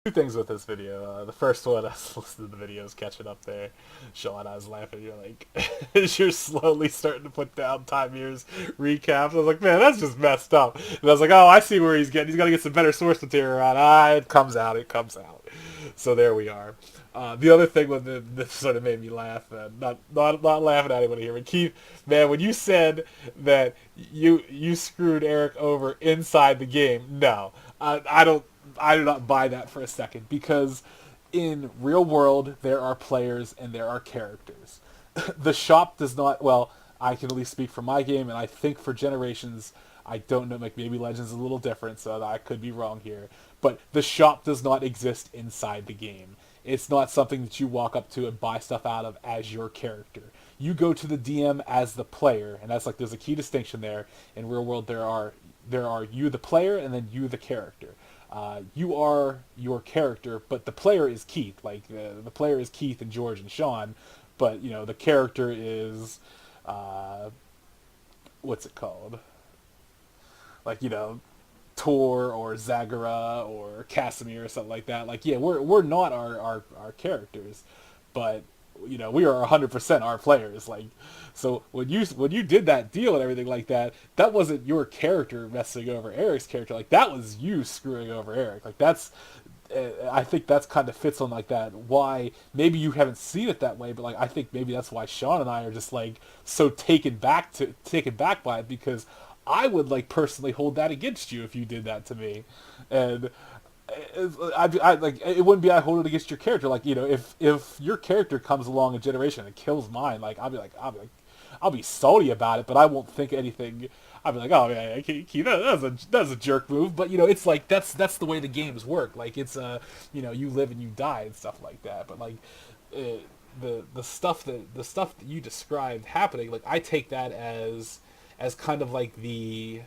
Two things with this video. The first one, I was listening to the videos, catching up there. Sean, I was laughing. You're like, as you're slowly starting to put down Time Years recaps. I was like, man, that's just messed up. And I was like, oh, I see where he's getting. He's got to get some better source material on. It comes out. It comes out. So there we are. The other thing that sort of made me laugh, not laughing at anybody here, but Keith, man, when you said that you screwed Eric over inside the game, no, I don't. I do not buy that for a second because in real world there are players and there are characters. The shop does not. Well, I can at least speak for my game, and I think for Generations, I don't know. Like maybe Legends is a little different, so I could be wrong here. But the shop does not exist inside the game. It's not something that you walk up to and buy stuff out of as your character. You go to the DM as the player, and that's like there's a key distinction there. In real world, there are you the player and then you the character. You are your character, but the player is Keith. Like the player is Keith and George and Sean, but the character is uh, what's it called? Like Tor or Zagara or Casimir or something like that. Like yeah, we're not our characters, but we are 100% our players. Like so when you did that deal and everything like that, that wasn't your character messing over Eric's character. Like that was you screwing over Eric. Like that's I think that's kind of fits on like that. Why maybe you haven't seen it that way, but like I think maybe that's why Sean and I are just like so taken back by it because I would like personally hold that against you if you did that to me, and I like it wouldn't be I hold it against your character. Like if your character comes along a generation and kills mine, like I'll be salty about it, but I won't think anything. I'll be like, oh yeah, that's a jerk move. But it's like that's the way the games work. Like it's you live and you die and stuff like that. But like uh, the stuff that you described happening, like I take that as kind of like the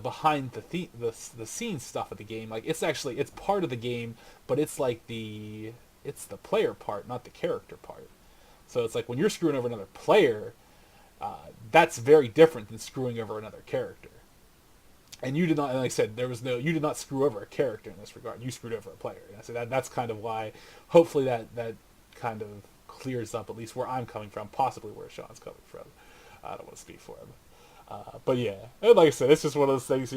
behind the scenes stuff of the game. Like it's part of the game, but it's the player part, not the character part. So it's like when you're screwing over another player, that's very different than screwing over another character. And you did not, like I said, you did not screw over a character in this regard. You screwed over a player. And I said that's kind of why. Hopefully that kind of clears up at least where I'm coming from, possibly where Sean's coming from. I don't want to speak for him. But yeah, and like I said, it's just one of those things.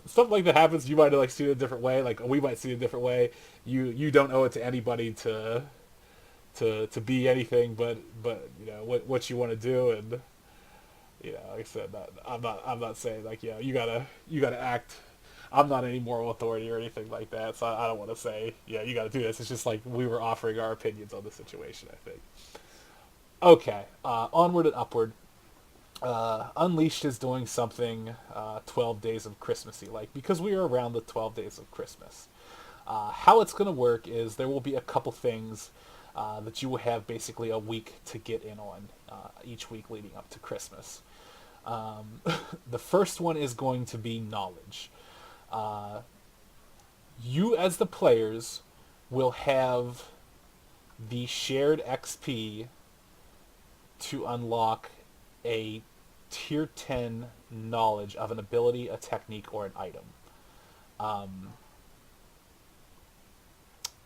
Stuff like that happens. You might like see it a different way. Like we might see it a different way. You don't owe it to anybody to be anything, but what you want to do, and like I said, I'm not saying like you gotta act. I'm not any moral authority or anything like that, so I don't want to say you got to do this. It's just like we were offering our opinions on the situation. I think. Okay, onward and upward. Unleashed is doing something 12 Days of Christmassy like because we are around the 12 Days of Christmas. How it's going to work is there will be a couple things that you will have basically a week to get in on each week leading up to Christmas. Um, the first one is going to be knowledge. Uh, you, as the players, will have the shared XP to unlock a tier 10 knowledge of an ability, a technique, or an item. Um,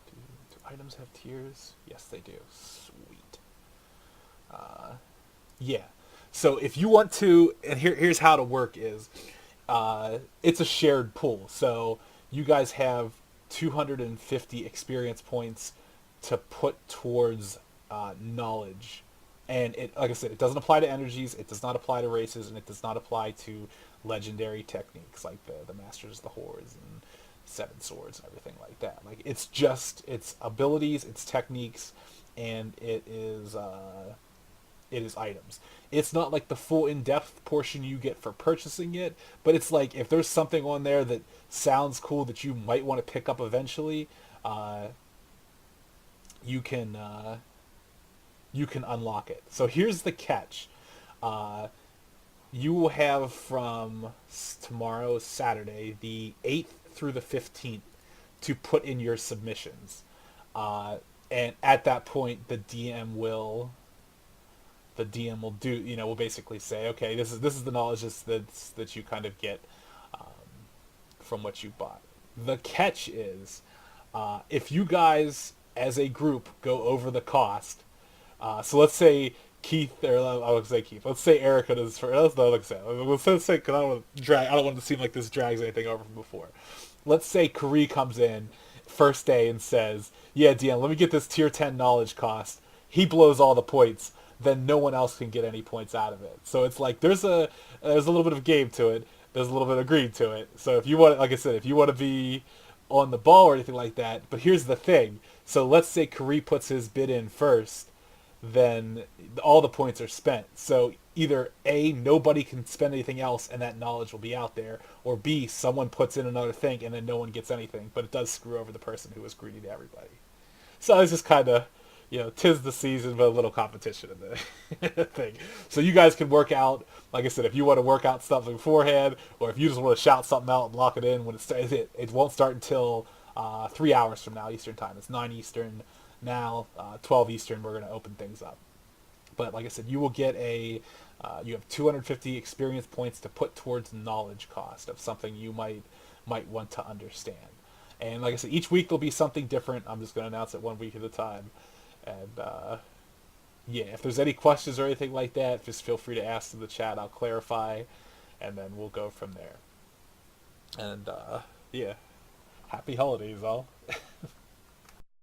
do items have tiers? Yes, they do. Sweet. Uh, yeah. So if you want to, and here's how to work is, it's a shared pool. So you guys have 250 experience points to put towards knowledge, and it, like I said, it doesn't apply to energies, it does not apply to races, and it does not apply to legendary techniques like the Masters of the Hordes and Seven Swords and everything like that. Like it's abilities, it's techniques, and it is items. It's not like the full in-depth portion you get for purchasing it, but it's like if there's something on there that sounds cool that you might want to pick up eventually, uh, you can you can unlock it. So here's the catch: uh, you will have from tomorrow, Saturday, the 8th through the 15th, to put in your submissions, and at that point, the DM will do will basically say, okay, this is the knowledge that you kind of get um, from what you bought. The catch is If you guys, as a group, go over the cost, so let's say Keith, or I would say Keith. Let's say Erica does for. Let's not like say. Let's say because I don't want to drag. I don't want it to seem like this drags anything over from before. Let's say Kari comes in first day and says, "Yeah, Deanna, let me get this tier 10 knowledge cost." He blows all the points. Then no one else can get any points out of it. So it's like there's a little bit of game to it. There's a little bit of greed to it. So if you want, like I said, if you want to be on the ball or anything like that, but here's the thing. So let's say Kari puts his bid in first, then all the points are spent. So either A, nobody can spend anything else and that knowledge will be out there, or B, someone puts in another thing and then no one gets anything, but it does screw over the person who was greedy to everybody. So it's just kind of, 'tis the season, but a little competition in the thing. So you guys can work out, like I said, if you want to work out stuff beforehand, or if you just want to shout something out and lock it in when it starts, it won't start until 3 hours from now Eastern time. It's 9 Eastern now, 12 Eastern. We're going to open things up. But like I said, you will get you have 250 experience points to put towards knowledge cost of something you might want to understand. And like I said, each week there'll be something different. I'm just going to announce it 1 week at a time. And yeah, if there's any questions or anything like that, just feel free to ask in the chat. I'll clarify, and then we'll go from there. And yeah, happy holidays, all.